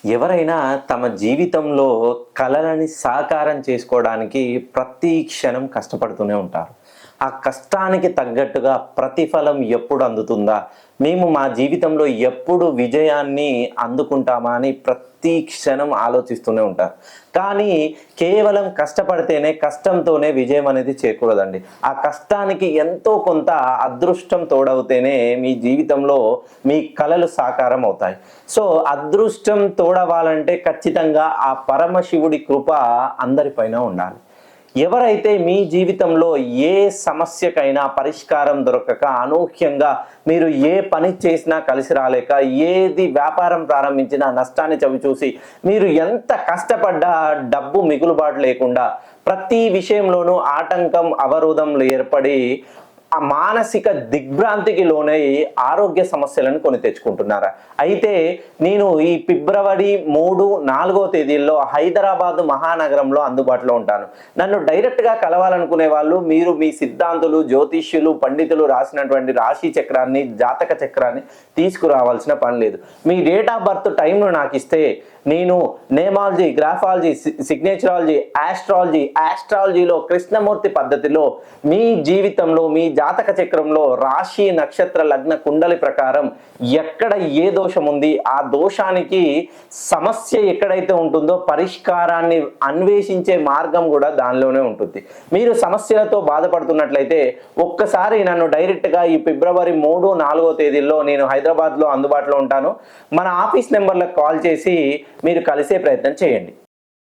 ఎవరైనా తమ జీవితంలో కలలని సాకారం చేసుకోవడానికి ప్రతి క్షణం కష్టపడుతూనే ఉంటారు. ఆ కష్టానికి తగ్గట్టుగా ప్రతిఫలం ఎప్పుడు అందుతుందా? మేము మా జీవితంలో ఎప్పుడు విజయాన్ని అందుకుంటామా అని ప్రతి క్షణం ఆలోచిస్తూనే ఉంటారు. కానీ కేవలం కష్టపడితేనే, కష్టంతోనే విజయం అనేది చేకూరదండి. ఆ కష్టానికి ఎంతో కొంత అదృష్టం తోడవుతేనే మీ జీవితంలో మీ కలలు సాకారం అవుతాయి. సో అదృష్టం తోడవాలంటే ఖచ్చితంగా ఆ పరమశివుడి కృప అందరిపైన ఉండాలి. ఎవరైతే మీ జీవితంలో ఏ సమస్యకైనా పరిష్కారం దొరకక అనూహ్యంగా మీరు ఏ పని చేసినా కలిసి రాలేక, ఏది వ్యాపారం ప్రారంభించినా నష్టాన్ని చవిచూసి, మీరు ఎంత కష్టపడ్డా డబ్బు మిగులుబాటు లేకుండా, ప్రతి విషయంలోనూ ఆటంకం, అవరోధంలు ఏర్పడి ఆ మానసిక దిగ్భ్రాంతికి లోనై ఆరోగ్య సమస్యలను కొని తెచ్చుకుంటున్నారా? అయితే నేను ఈ ఫిబ్రవరి 3, 4వ తేదీల్లో హైదరాబాద్ మహానగరంలో అందుబాటులో ఉంటాను. నన్ను డైరెక్ట్గా కలవాలనుకునే వాళ్ళు మీరు మీ సిద్ధాంతులు, జ్యోతిష్యులు, పండితులు రాసినటువంటి రాశి చక్రాన్ని, జాతక చక్రాన్ని తీసుకురావాల్సిన పని లేదు. మీ డేట్ ఆఫ్ బర్త్ టైంను నాకు ఇస్తే నేను నేమాలజీ, గ్రాఫాలజీ, సిగ్నేచరాలజీ, ఆస్ట్రాలజీలో కృష్ణమూర్తి పద్ధతిలో మీ జీవితంలో, మీ జాతక చక్రంలో రాశి, నక్షత్ర, లగ్న కుండలి ప్రకారం ఎక్కడ ఏ దోషం ఉంది, ఆ దోషానికి సమస్య ఎక్కడైతే ఉంటుందో పరిష్కారాన్ని అన్వేషించే మార్గం కూడా దానిలోనే ఉంటుంది. మీరు సమస్యలతో బాధపడుతున్నట్లయితే ఒక్కసారి నన్ను డైరెక్ట్గా ఈ ఫిబ్రవరి 3, 4వ తేదీల్లో నేను హైదరాబాద్లో అందుబాటులో ఉంటాను. మన ఆఫీస్ నెంబర్లకు కాల్ చేసి మీరు కలిసే ప్రయత్నం చేయండి.